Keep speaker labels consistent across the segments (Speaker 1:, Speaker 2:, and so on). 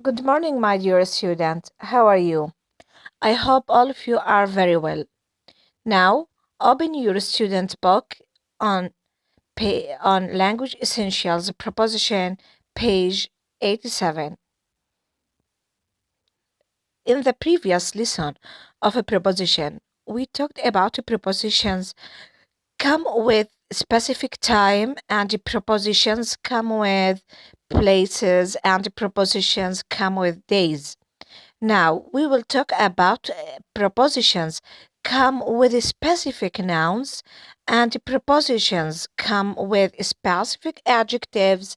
Speaker 1: Good morning, my dear student. How are you? I hope all of you are very well. Now, open your student book on on Language Essentials Proposition, page 87. In the previous lesson of a preposition, we talked about prepositions come with specific time and prepositions come with places and prepositions come with days. Now, we will talk about prepositions come with specific nouns and prepositions come with specific adjectives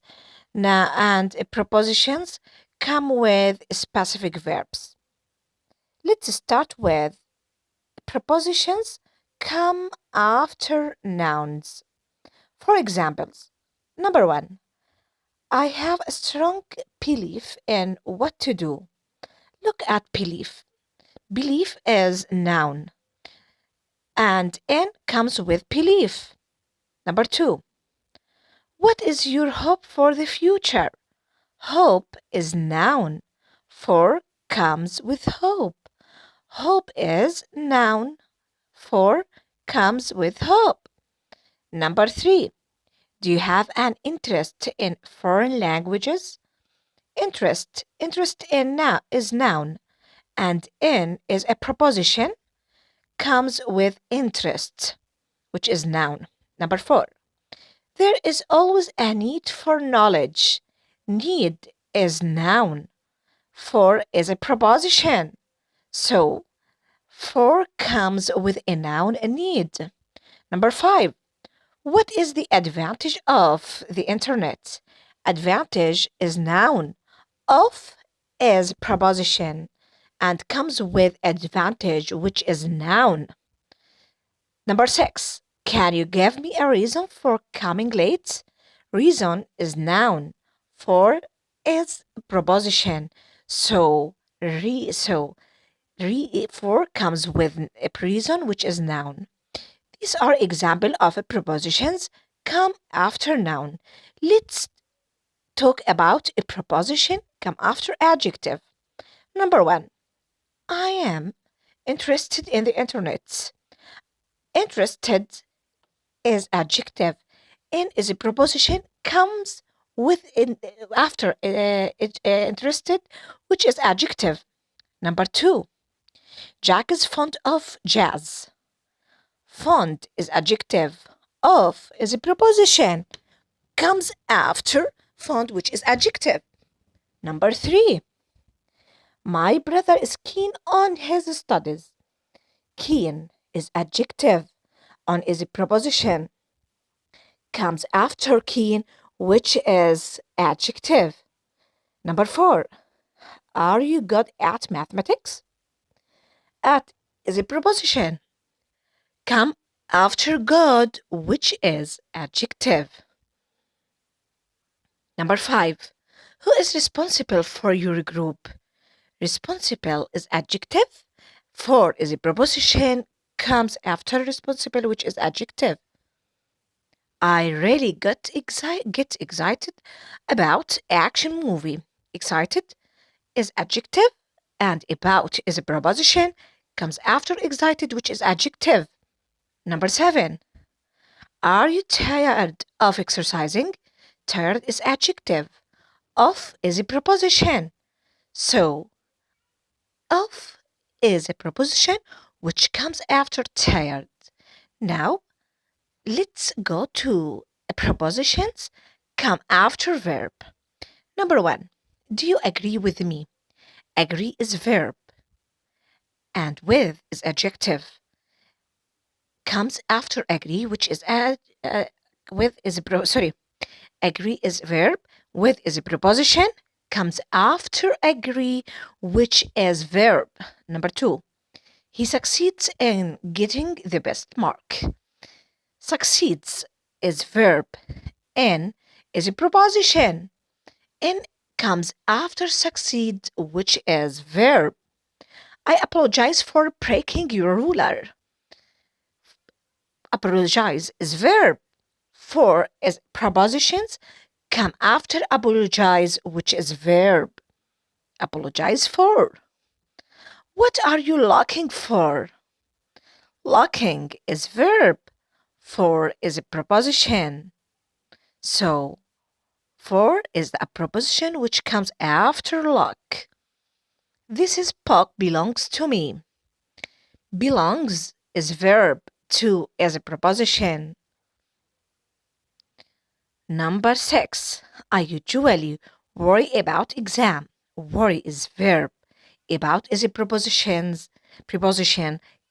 Speaker 1: and prepositions come with specific verbs. Let's start with prepositions come after nouns. For examples, number one, I have a strong belief in what to do. Look at belief. Belief is noun and in comes with belief. Number two, what is your hope for the future? Hope is noun. For comes with hope. Hope is noun. For comes with hope. Number three, do you have an interest in foreign languages? Interest in now is noun and in is a preposition comes with interest, which is noun. Number four, there is always a need for knowledge. Need is noun. For is a preposition. So, for comes with a noun and need. Number five, what is the advantage of the internet? Advantage is noun. Of is preposition and comes with advantage, which is noun. Number six, can you give me a reason for coming late? Reason is noun. For is preposition. So, for comes with a reason, which is noun. These are example of prepositions come after noun. Let's talk about a preposition come after adjective. Number one, I am interested in the internet. Interested is adjective. In is a preposition comes with after interested, which is adjective. Number two, Jack is fond of jazz. Fond is adjective. Of is a preposition comes after fond, which is adjective. Number three, my brother is keen on his studies. Keen is adjective. On is a preposition comes after keen, which is adjective. Number four, are you good at mathematics? At is a preposition. Come after good, which is adjective. Number five, who is responsible for your group? Responsible is adjective. For is a preposition, comes after responsible, which is adjective. I really get excited about action movie. Excited is adjective and about is a preposition comes after excited, which is adjective. Number seven, are you tired of exercising? Tired is adjective. Of is a preposition. So of is a preposition which comes after tired. Now let's go to prepositions come after verb. Number one, do you agree with me? Agree is verb and with is adjective. Comes after agree, which is with is sorry. Agree is verb, with is a preposition, comes after agree, which is verb. Number two, he succeeds in getting the best mark. Succeeds is verb, in is a preposition. In comes after succeed, which is verb. I apologize for breaking your ruler. Apologize is verb. For is prepositions come after apologize, which is verb. Apologize for. What are you looking for? Looking is verb. For is a preposition. So, for is a preposition which comes after look. This is book belongs to me. Belongs is verb. To is a preposition. Number 6. I usually worry about exam. Worry is verb. About is a preposition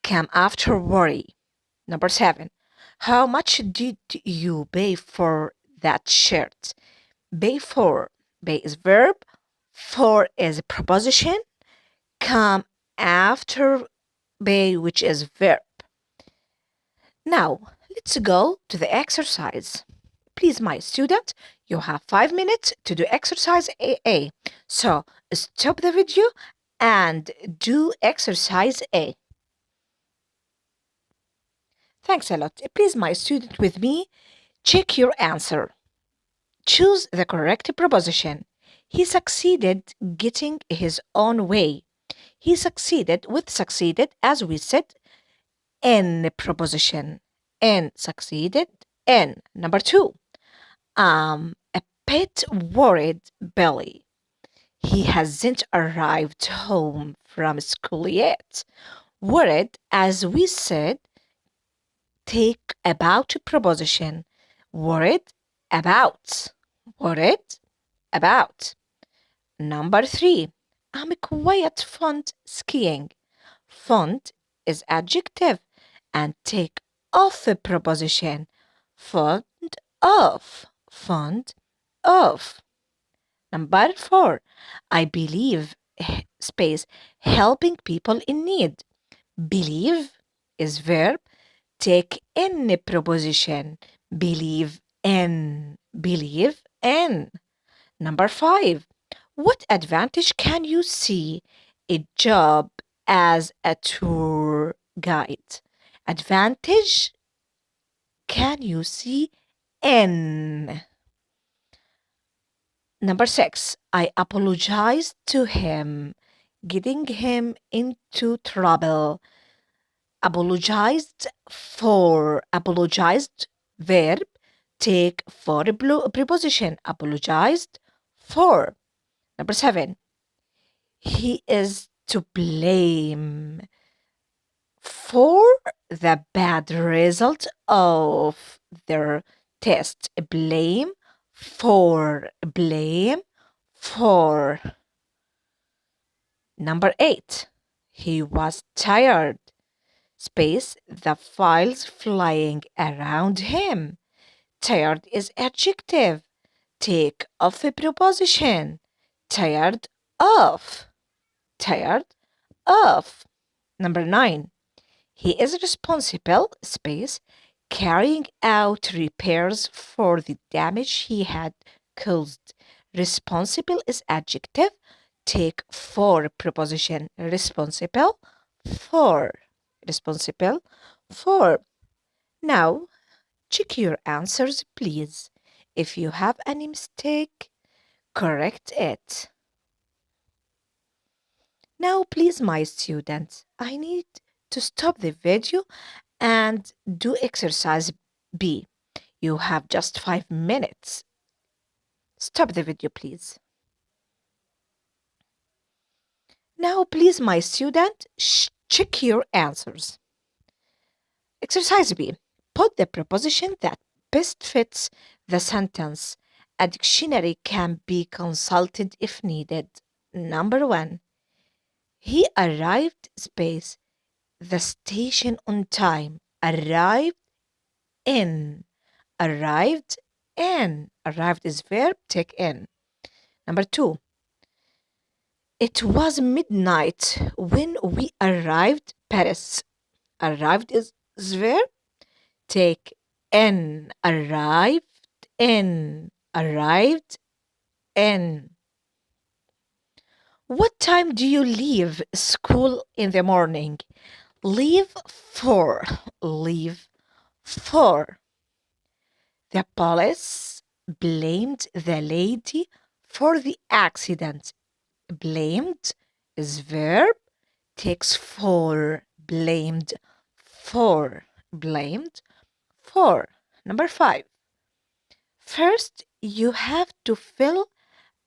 Speaker 1: come after worry. Number 7. How much did you pay for that shirt? Pay for. Pay is verb. For is a preposition. Come after pay, which is verb. Now, let's go to the exercise. Please, my student, you have 5 minutes to do exercise AA. So, stop the video and do exercise A. Thanks a lot. Please, my student, with me, check your answer. Choose the correct preposition. He succeeded getting his own way. He succeeded with succeeded, as we said, in preposition. In succeeded in. Number 2. A bit worried Billy. He hasn't arrived home from school yet. Worried, as we said, take about preposition. Worried about. Worried about. Number 3. I'm quite fond skiing. Fond is adjective and take off a preposition. Fond of. Fond of. Number 4. I believe space helping people in need. Believe is verb. Take in a preposition. Believe in. Believe in. Number 5. What advantage can you see a job as a tour guide? Advantage can you see in? Number 6. I apologized to him, getting him into trouble. Apologized for. Apologized verb. Take for a preposition. Apologized for. Number 7. He is to blame for the bad result of their test. Blame for. Blame for. Number 8. He was tired. Space the files flying around him. Tired is adjective. Take off a preposition. Tired of. Tired of. Number 9. He is responsible, space, carrying out repairs for the damage he had caused. Responsible is adjective. Take for preposition. Responsible for. Responsible for. Now, check your answers, please. If you have any mistake, correct it. Now, please, my students, I need to stop the video and do exercise B. You have just 5 minutes. Stop the video, please. Now, please, my student, check your answers. Exercise B. Put the preposition that best fits the sentence. A dictionary can be consulted if needed. Number 1. He arrived, space, the station on time. Arrived in. Arrived in. Arrived is verb, take in. Number 2. It was midnight when we arrived Paris. Arrived is verb, take in. Arrived in. Arrived in. What time do you leave school in the morning? Leave for. Leave for. The police blamed the lady for the accident. Blamed is verb, takes for. Blamed for. Blamed for. Number 5. First, you have to fill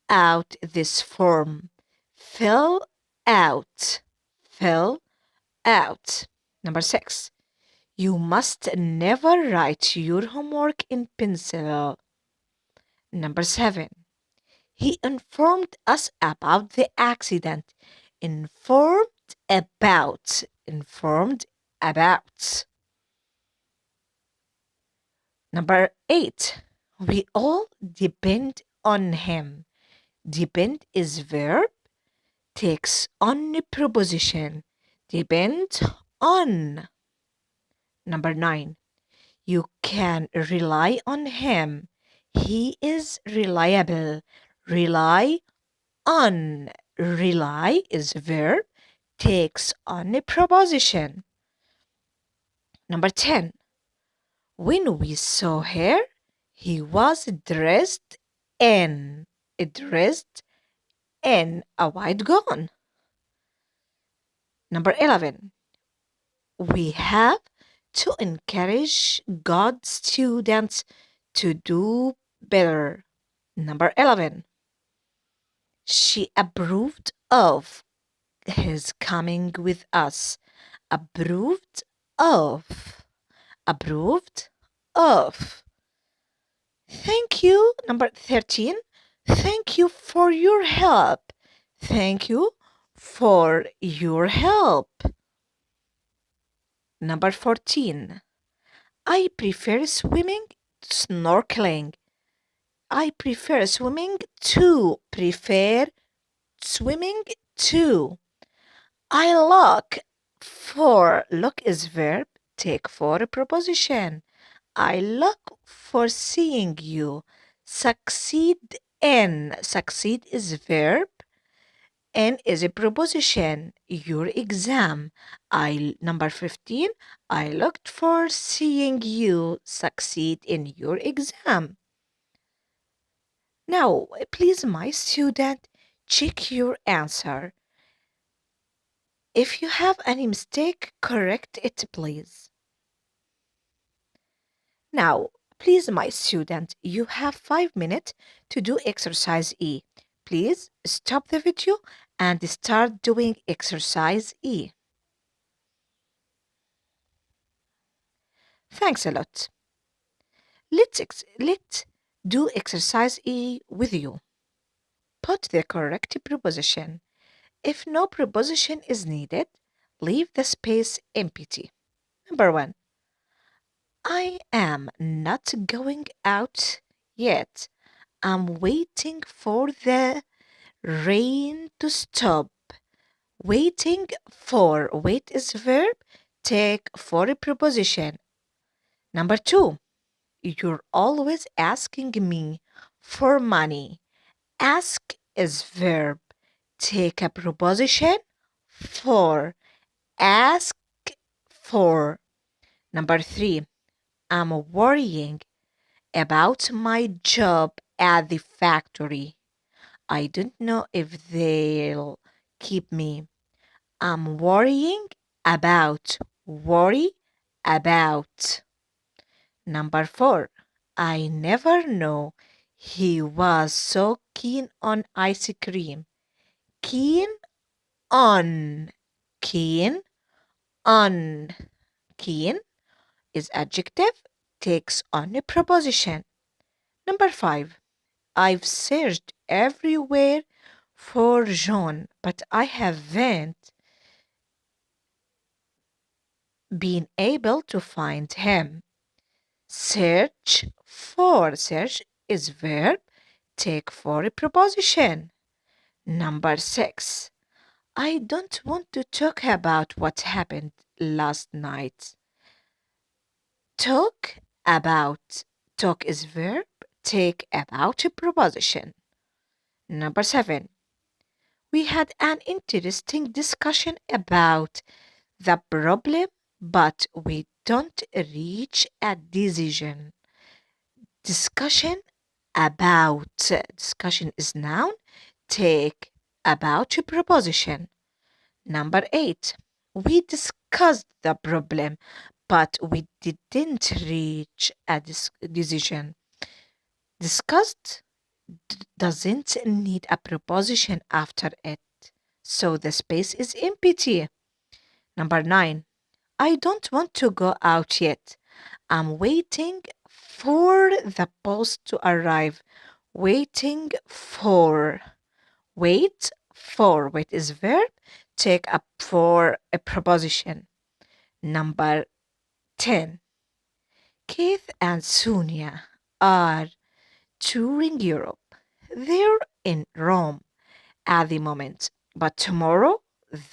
Speaker 1: out this form. Fill out. Fill out. Number 6. You must never write your homework in pencil. Number 7. He informed us about the accident. Informed about. Informed about. Number 8. We all depend on him. Depend is verb, takes on a preposition. Depend on. Number 9. You can rely on him. He is reliable. Rely on. Rely is verb, takes on a preposition. Number 10. When we saw her, he was dressed in a white gown. Number 11. We have to encourage God's students to do better. Number 11. She approved of his coming with us. Approved of. Approved of. Thank you. Number 13. Thank you for your help. Thank you for your help. Number 14. I prefer swimming to snorkeling. I prefer swimming to. Prefer swimming to. I look for. Look is verb, take for a preposition. I look for seeing you. Succeed in. Succeed is verb and is a preposition. Your exam. Number 15. I looked for seeing you succeed in your exam. Now, please, my student, check your answer. If you have any mistake, correct it, please. Now, please, my student, you have 5 minutes to do exercise E. Please stop the video and start doing exercise E. Thanks a lot. Let's do exercise E with you. Put the correct preposition. If no preposition is needed, leave the space empty. Number 1. I am not going out yet. I'm waiting for the rain to stop. Waiting for. Wait is verb. Take for a preposition. Number 2. You're always asking me for money. Ask is verb. Take a preposition for. Ask for. Number 3. I'm worrying about my job at the factory. I don't know if they'll keep me. I'm worrying about. Worry about. Number 4. I never know. He was so keen on ice cream. Keen on. Keen on. Keen is adjective, takes on a preposition. Number 5. I've searched everywhere for John, but I haven't been able to find him. Search for. Search is verb, take for a preposition. Number 6. I don't want to talk about what happened last night. Talk about. Talk is verb, take about a preposition. Number 7. We had an interesting discussion about the problem, but we don't reach a decision. Discussion about. Discussion is noun, take about a proposition. Number 8, we discussed the problem, but we didn't reach a decision. Discussed doesn't need a proposition after it, so the space is empty. Number 9, I don't want to go out yet. I'm waiting for the post to arrive. Waiting for. Wait is verb. Take up for a preposition. Number 10. Keith and Sonia are touring Europe. They're in Rome at the moment, but tomorrow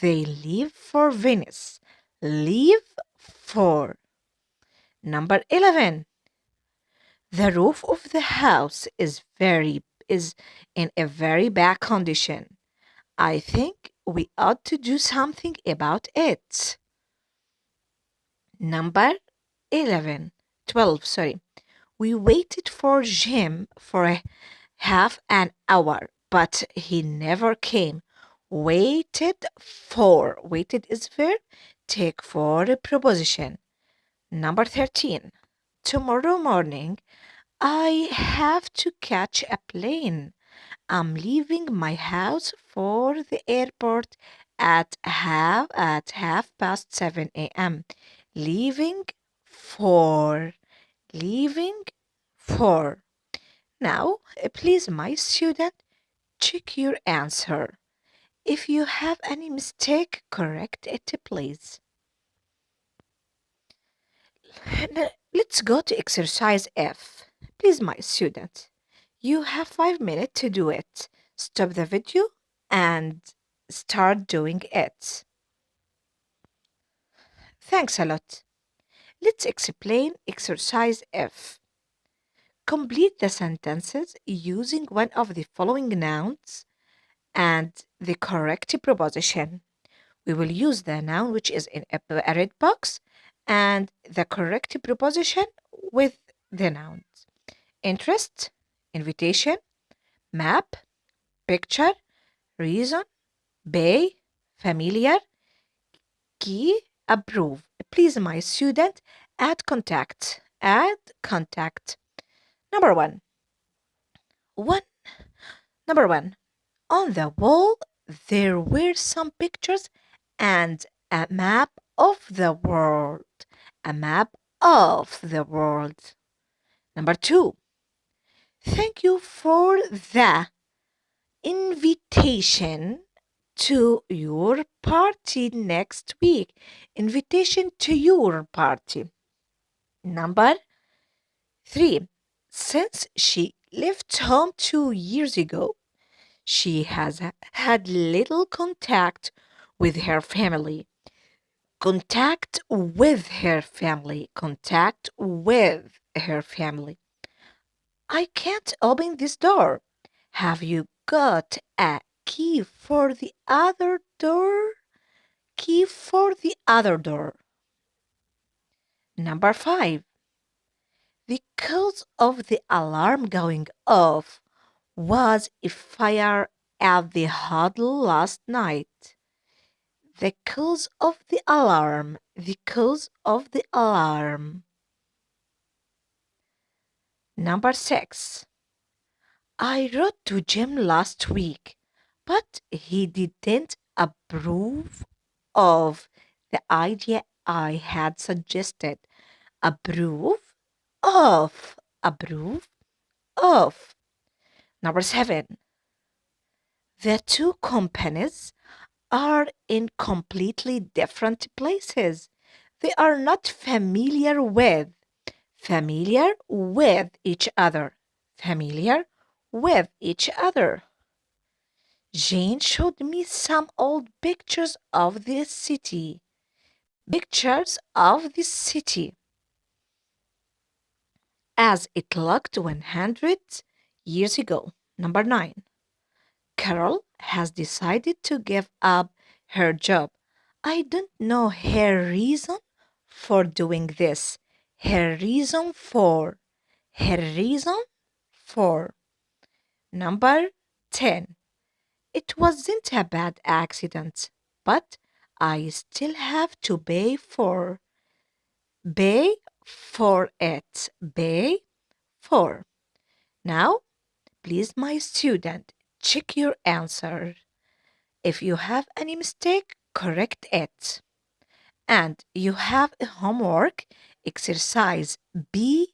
Speaker 1: they leave for Venice. Leave for. Number 11. The roof of the house is in a very bad condition. I think we ought to do something about it. Number 11, 12. Sorry. We waited for Jim for a half an hour, but he never came. Waited is verb. Take for a preposition. Number 13. Tomorrow morning, I have to catch a plane. I'm leaving my house for the airport at half past 7 a.m. Leaving for leaving for. Now, please, my student, check your answer. If you have any mistake, correct it, please. Now, let's go to exercise F. Please, my student, you have 5 minutes to do it. Stop the video and start doing it. Thanks a lot. Let's explain exercise F. Complete the sentences using one of the following nouns and the correct preposition. We will use the noun which is in a red box and the correct preposition with the nouns. Interest, invitation, map, picture, reason, pay, familiar, key, approve. Please, my student, add contact. Add contact. Number one. One. Number one. On the wall, there were some pictures and a map of the world. A map of the world. Number two. Thank you for the invitation to your party next week. Invitation to your party. Number three. Since she left home 2 years ago, she has had little contact with her family. Contact with her family. Contact with her family. I can't open this door. Have you got a key for the other door? Key for the other door. Number five. The cause of the alarm going off was a fire at the huddle last night. The cause of the alarm. The cause of the alarm. Number six. I wrote to Jim last week, but he didn't approve of the idea I had suggested. Approve of. Approve of. Number seven. The two companies are in completely different places. They are not familiar with each other. Familiar with each other. Jane showed me some old pictures of the city. Pictures of the city as it looked 100 years ago. Number 9. Carol has decided to give up her job. I don't know her reason for doing this. Her reason for. Her reason for. Number 10. It wasn't a bad accident, but I still have to pay for it. Pay for. Now, please, my student, check your answer. If you have any mistake, correct it. And you have a homework, exercise B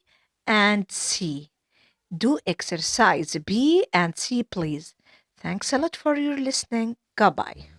Speaker 1: and C. Do exercise B and C, please. Thanks a lot for your listening. Goodbye.